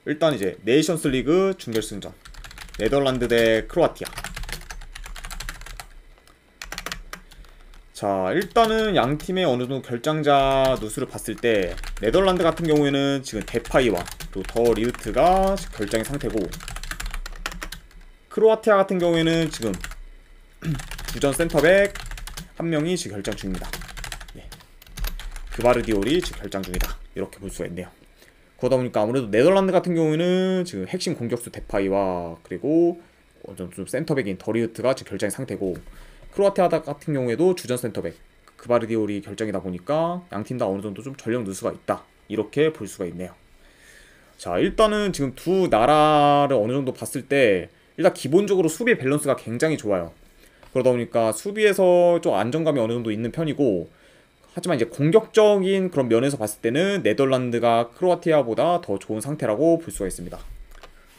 일단 이제 네이션스 리그 준결승전 네덜란드 대 크로아티아. 자, 일단은 양 팀의 어느 정도 결장자 누수를 봤을 때 네덜란드 같은 경우에는 지금 데파이와 또 더 리우트가 결장의 상태고, 크로아티아 같은 경우에는 지금 주전 센터백 한 명이 지금 결장 중입니다. 예. 그바르디올이 지금 결장 중이다, 이렇게 볼 수가 있네요. 그러다 보니까 아무래도 네덜란드 같은 경우에는 지금 핵심 공격수 데파이와 그리고 좀 센터백인 더리우트가 지금 결장의 상태고, 크로아티아 같은 경우에도 주전 센터백 그바르디올이 결정이다 보니까 양팀 다 어느정도 좀 전력 누수가 있다, 이렇게 볼 수가 있네요. 자, 일단은 지금 두 나라를 어느정도 봤을 때 일단 기본적으로 수비 밸런스가 굉장히 좋아요. 그러다 보니까 수비에서 좀 안정감이 어느정도 있는 편이고, 하지만 이제 공격적인 그런 면에서 봤을 때는 네덜란드가 크로아티아보다 더 좋은 상태라고 볼 수가 있습니다.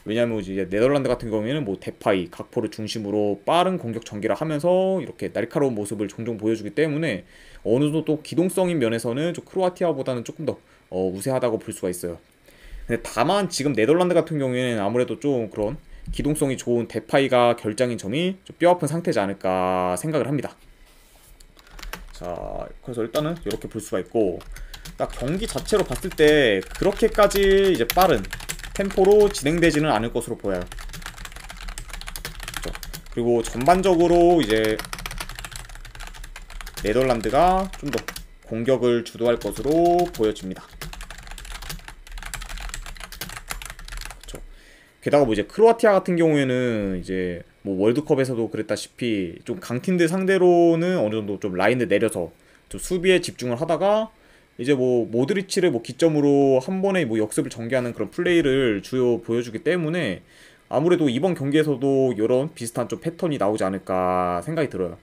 왜냐하면 이제 네덜란드 같은 경우에는 뭐 데파이, 각포를 중심으로 빠른 공격 전개를 하면서 이렇게 날카로운 모습을 종종 보여주기 때문에 어느 정도 또 기동성인 면에서는 좀 크로아티아보다는 조금 더 우세하다고 볼 수가 있어요. 근데 다만 지금 네덜란드 같은 경우에는 아무래도 좀 그런 기동성이 좋은 데파이가 결장인 점이 좀 뼈아픈 상태지 않을까 생각을 합니다. 자, 그래서 일단은 이렇게 볼 수가 있고, 딱 경기 자체로 봤을 때 그렇게까지 이제 빠른 템포로 진행되지는 않을 것으로 보여요. 그렇죠? 그리고 전반적으로 이제 네덜란드가 좀 더 공격을 주도할 것으로 보여집니다. 그렇죠? 게다가 뭐 이제 크로아티아 같은 경우에는 이제 뭐 월드컵에서도 그랬다시피 좀 강팀들 상대로는 어느 정도 좀 라인을 내려서 좀 수비에 집중을 하다가 이제 뭐 모드리치를 뭐 기점으로 한 번에 뭐 역습을 전개하는 그런 플레이를 주요 보여주기 때문에 아무래도 이번 경기에서도 이런 비슷한 좀 패턴이 나오지 않을까 생각이 들어요.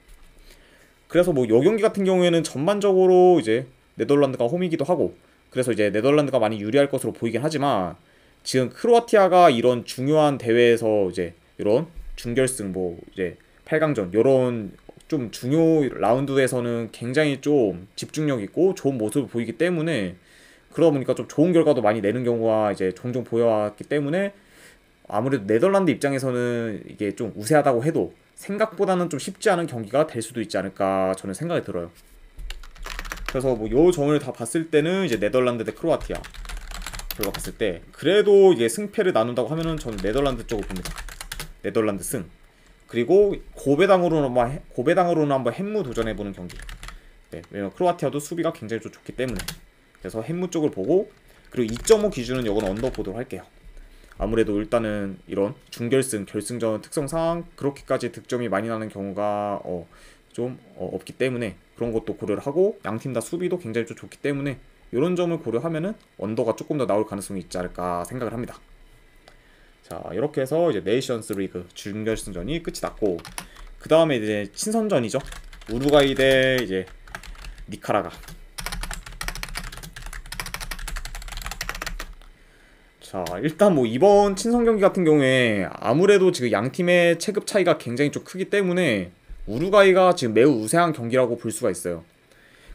그래서 뭐 요 경기 같은 경우에는 전반적으로 이제 네덜란드가 홈이기도 하고, 그래서 이제 네덜란드가 많이 유리할 것으로 보이긴 하지만, 지금 크로아티아가 이런 중요한 대회에서 이제 이런 준결승 뭐 이제 8강전 요런 좀 중요 라운드에서는 굉장히 좀 집중력 있고 좋은 모습을 보이기 때문에, 그러다 보니까 좀 좋은 결과도 많이 내는 경우가 이제 종종 보여왔기 때문에 아무래도 네덜란드 입장에서는 이게 좀 우세하다고 해도 생각보다는 좀 쉽지 않은 경기가 될 수도 있지 않을까 저는 생각이 들어요. 그래서 뭐 요 점을 다 봤을 때는 이제 네덜란드 대 크로아티아 결과 봤을 때 그래도 이게 승패를 나눈다고 하면은 저는 네덜란드 쪽을 봅니다. 네덜란드 승. 그리고 고배당으로는 한번 햄무 도전해보는 경기. 네, 왜냐면 크로아티아도 수비가 굉장히 좀 좋기 때문에. 그래서 햄무 쪽을 보고, 그리고 2.5 기준은 이건 언더 보도록 할게요. 아무래도 일단은 이런 준결승, 결승전 특성상 그렇게까지 득점이 많이 나는 경우가 좀 없기 때문에 그런 것도 고려를 하고, 양팀 다 수비도 굉장히 좀 좋기 때문에 이런 점을 고려하면은 언더가 조금 더 나올 가능성이 있지 않을까 생각을 합니다. 자, 이렇게 해서 이제 네이션스 리그 준결승전이 끝이 났고, 그 다음에 이제 친선전이죠. 우루과이 대 이제 니카라가. 자, 일단 뭐 이번 친선 경기 같은 경우에 아무래도 지금 양 팀의 체급 차이가 굉장히 좀 크기 때문에 우루과이가 지금 매우 우세한 경기라고 볼 수가 있어요.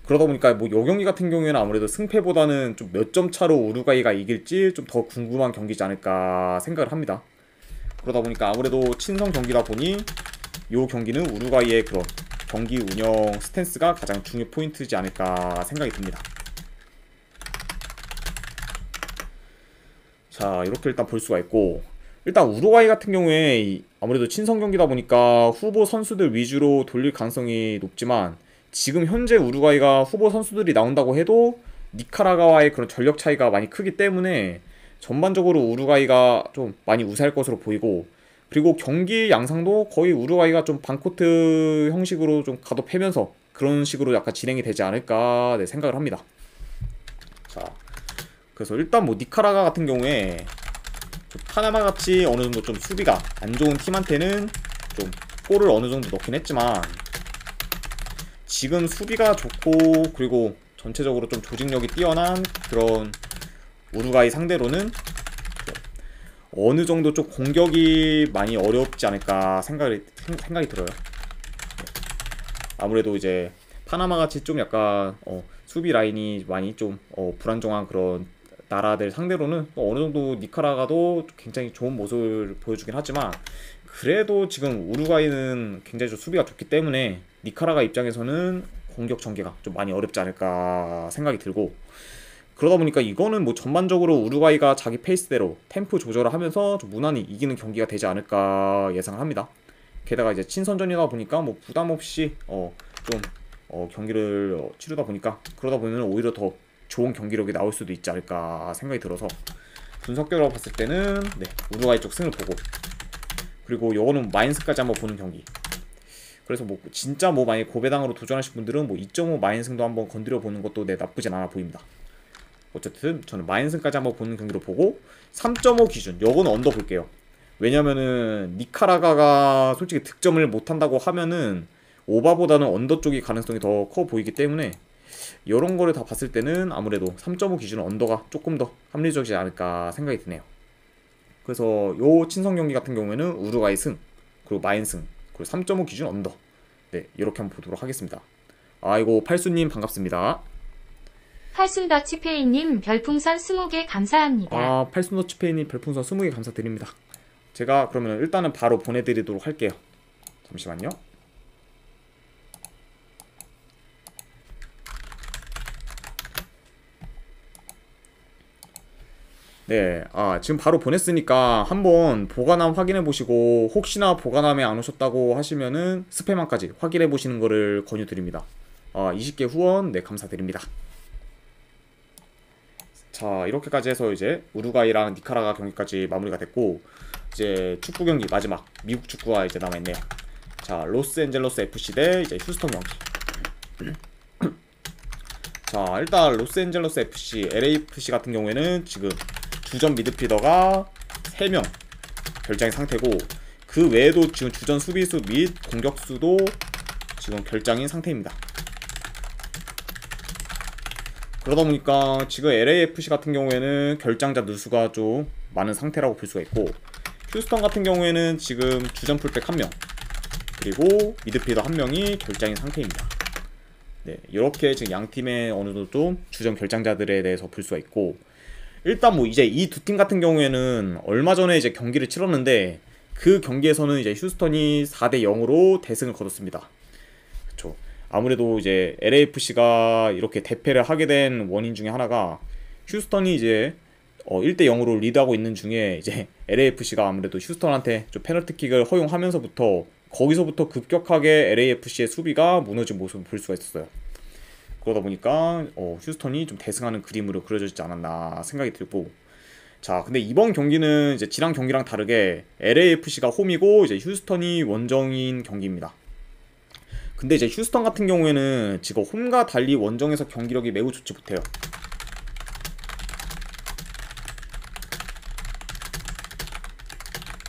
그러다 보니까 뭐 요 경기 같은 경우에는 아무래도 승패보다는 좀 몇 점 차로 우루과이가 이길지 좀 더 궁금한 경기지 않을까 생각을 합니다. 그러다 보니까 아무래도 친선 경기다 보니 요 경기는 우루과이의 그런 경기 운영 스탠스가 가장 중요 포인트지 않을까 생각이 듭니다. 자, 이렇게 일단 볼 수가 있고, 일단 우루과이 같은 경우에 아무래도 친선 경기다 보니까 후보 선수들 위주로 돌릴 가능성이 높지만, 지금 현재 우루과이가 후보 선수들이 나온다고 해도 니카라과와의 그런 전력 차이가 많이 크기 때문에 전반적으로 우루과이가 좀 많이 우세할 것으로 보이고, 그리고 경기 양상도 거의 우루과이가 좀 반코트 형식으로 좀 가도 패면서 그런 식으로 약간 진행이 되지 않을까 생각을 합니다. 자, 그래서 일단 뭐 니카라과 같은 경우에 좀 파나마 같이 어느 정도 좀 수비가 안 좋은 팀한테는 좀 골을 어느 정도 넣긴 했지만, 지금 수비가 좋고 그리고 전체적으로 좀 조직력이 뛰어난 그런 우루과이 상대로는 어느 정도 좀 공격이 많이 어렵지 않을까 생각이 들어요. 아무래도 이제 파나마 같이 좀 약간 수비 라인이 많이 좀 불안정한 그런 나라들 상대로는 어느 정도 니카라가도 굉장히 좋은 모습을 보여주긴 하지만 그래도 지금 우루과이는 굉장히 좀 수비가 좋기 때문에 니카라가 입장에서는 공격 전개가 좀 많이 어렵지 않을까 생각이 들고, 그러다 보니까 이거는 뭐 전반적으로 우루과이가 자기 페이스대로 템포 조절을 하면서 좀 무난히 이기는 경기가 되지 않을까 예상을 합니다. 게다가 이제 친선전이다 보니까 뭐 부담 없이 좀 경기를 치르다 보니까 그러다 보면 오히려 더 좋은 경기력이 나올 수도 있지 않을까 생각이 들어서 분석적으로 봤을 때는 네, 우루과이 쪽 승을 보고, 그리고 요거는 마인스까지 한번 보는 경기. 그래서 뭐 진짜 뭐 만약에 고배당으로 도전하실 분들은 뭐 2.5 마인승도 한번 건드려 보는 것도 네, 나쁘진 않아 보입니다. 어쨌든 저는 마인승까지 한번 보는 경기로 보고 3.5 기준 요거는 언더 볼게요. 왜냐면은 니카라가가 솔직히 득점을 못한다고 하면은 오바보다는 언더 쪽이 가능성이 더 커 보이기 때문에 이런 거를 다 봤을 때는 아무래도 3.5 기준은 언더가 조금 더 합리적이지 않을까 생각이 드네요. 그래서 요 친선 경기 같은 경우에는 우루과이 승, 그리고 마인 승, 그리고 3.5 기준 언더, 네 이렇게 한번 보도록 하겠습니다. 아이고 팔수님 반갑습니다. 팔순더치페이님 별풍선 20개 감사합니다. 아 팔순더치페이님 별풍선 20개 감사드립니다. 제가 그러면 일단은 바로 보내드리도록 할게요. 잠시만요. 네, 지금 바로 보냈으니까 한번 보관함 확인해 보시고 혹시나 보관함에 안 오셨다고 하시면은 스팸함까지 확인해 보시는 거를 권유드립니다. 20개 후원 네 감사드립니다. 자, 이렇게까지 해서 이제 우루과이랑 니카라가 경기까지 마무리가 됐고, 이제 축구 경기 마지막 미국 축구가 이제 남아있네요. 자, 로스앤젤러스 FC 대 이제 휴스턴 경기. 자, 일단 로스앤젤러스 FC, LAFC 같은 경우에는 지금 주전 미드필더가 3명 결장인 상태고, 그 외에도 지금 주전 수비수 및 공격수도 지금 결장인 상태입니다. 그러다 보니까 지금 LAFC 같은 경우에는 결장자 누수가 좀 많은 상태라고 볼 수가 있고, 휴스턴 같은 경우에는 지금 주전 풀백 1명 그리고 미드필더 1명이 결장인 상태입니다. 네, 이렇게 지금 양 팀의 어느 정도 좀 주전 결장자들에 대해서 볼 수가 있고, 일단 뭐 이제 이 두 팀 같은 경우에는 얼마 전에 이제 경기를 치렀는데 그 경기에서는 이제 휴스턴이 4대 0으로 대승을 거뒀습니다. 그쵸. 아무래도 이제 LAFC가 이렇게 대패를 하게 된 원인 중에 하나가 휴스턴이 이제 1대 0으로 리드하고 있는 중에 이제 LAFC가 아무래도 휴스턴한테 좀 페널티킥을 허용하면서부터 거기서부터 급격하게 LAFC의 수비가 무너진 모습을 볼 수가 있었어요. 그러다 보니까 휴스턴이 좀 대승하는 그림으로 그려지지 않았나 생각이 들고, 자 근데 이번 경기는 이제 지난 경기랑 다르게 LAFC가 홈이고 이제 휴스턴이 원정인 경기입니다. 근데 이제 휴스턴 같은 경우에는 지금 홈과 달리 원정에서 경기력이 매우 좋지 못해요.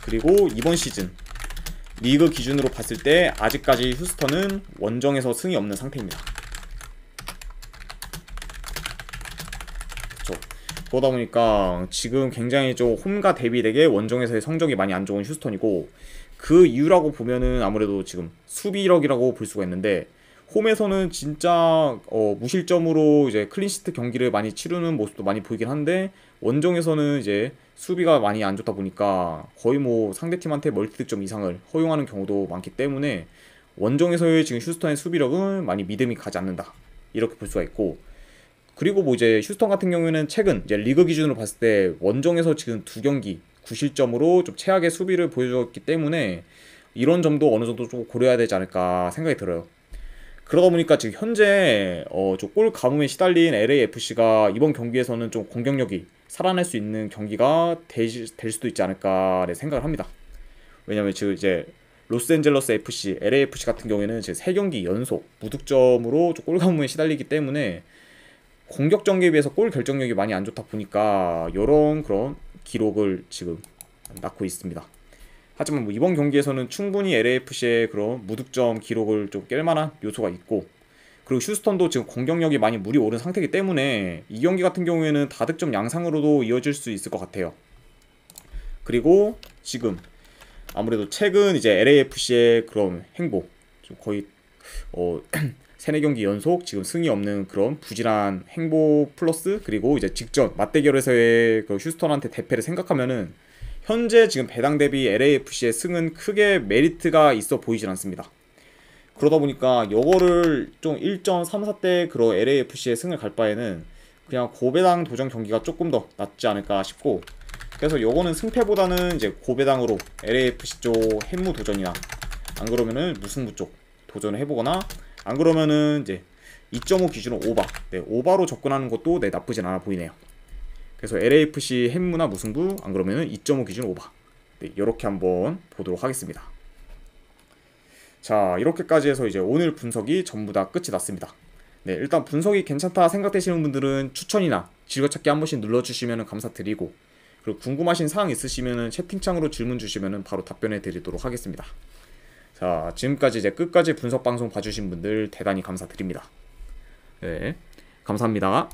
그리고 이번 시즌 리그 기준으로 봤을 때 아직까지 휴스턴은 원정에서 승이 없는 상태입니다. 그렇죠. 그러다 보니까 지금 굉장히 좀 홈과 대비되게 원정에서의 성적이 많이 안 좋은 휴스턴이고, 그 이유라고 보면은 아무래도 지금 수비력이라고 볼 수가 있는데, 홈에서는 진짜 무실점으로 이제 클린시트 경기를 많이 치르는 모습도 많이 보이긴 한데, 원정에서는 이제 수비가 많이 안 좋다 보니까 거의 뭐 상대팀한테 멀티득점 이상을 허용하는 경우도 많기 때문에 원정에서의 지금 휴스턴의 수비력은 많이 믿음이 가지 않는다, 이렇게 볼 수가 있고, 그리고 뭐 이제 휴스턴 같은 경우에는 최근 이제 리그 기준으로 봤을 때 원정에서 지금 2경기 9실점으로 좀 최악의 수비를 보여줬기 때문에 이런 점도 어느 정도 좀 고려해야 되지 않을까 생각이 들어요. 그러다 보니까 지금 현재 좀 골 가뭄에 시달린 LAFC가 이번 경기에서는 좀 공격력이 살아날 수 있는 경기가 될 수도 있지 않을까 생각을 합니다. 왜냐면 지금 이제 로스앤젤러스 FC, LAFC 같은 경우에는 지금 3경기 연속 무득점으로 좀 골 가뭄에 시달리기 때문에 공격 전개에 비해서 골 결정력이 많이 안 좋다 보니까 이런 그런 기록을 지금 낳고 있습니다. 하지만 뭐 이번 경기에서는 충분히 LAFC의 그런 무득점 기록을 좀 깰 만한 요소가 있고, 그리고 휴스턴도 지금 공격력이 많이 물이 오른 상태이기 때문에 이 경기 같은 경우에는 다득점 양상으로도 이어질 수 있을 것 같아요. 그리고 지금 아무래도 최근 이제 LAFC의 그런 행보, 좀 거의 세네 경기 연속 지금 승이 없는 그런 부진한 행보 플러스 그리고 이제 직전 맞대결에서의 그 휴스턴한테 대패를 생각하면은 현재 지금 배당 대비 LAFC의 승은 크게 메리트가 있어 보이진 않습니다. 그러다 보니까 요거를 좀 1.34대 그런 LAFC의 승을 갈 바에는 그냥 고배당 도전 경기가 조금 더 낫지 않을까 싶고, 그래서 요거는 승패보다는 이제 고배당으로 LAFC 쪽 햄무 도전이나 안 그러면은 무승부 쪽 도전을 해보거나, 안 그러면은 이제 2.5 기준으로 오바, 네, 오바로 접근하는 것도 네, 나쁘진 않아 보이네요. 그래서 LAFC 햄무나 무승부, 안 그러면은 2.5 기준 오바, 네, 이렇게 한번 보도록 하겠습니다. 자, 이렇게까지 해서 이제 오늘 분석이 전부 다 끝이 났습니다. 네, 일단 분석이 괜찮다 생각되시는 분들은 추천이나 즐겨찾기 한 번씩 눌러주시면 감사드리고, 그리고 궁금하신 사항 있으시면 채팅창으로 질문 주시면 바로 답변해 드리도록 하겠습니다. 자, 지금까지 이제 끝까지 분석 방송 봐주신 분들 대단히 감사드립니다. 네, 감사합니다.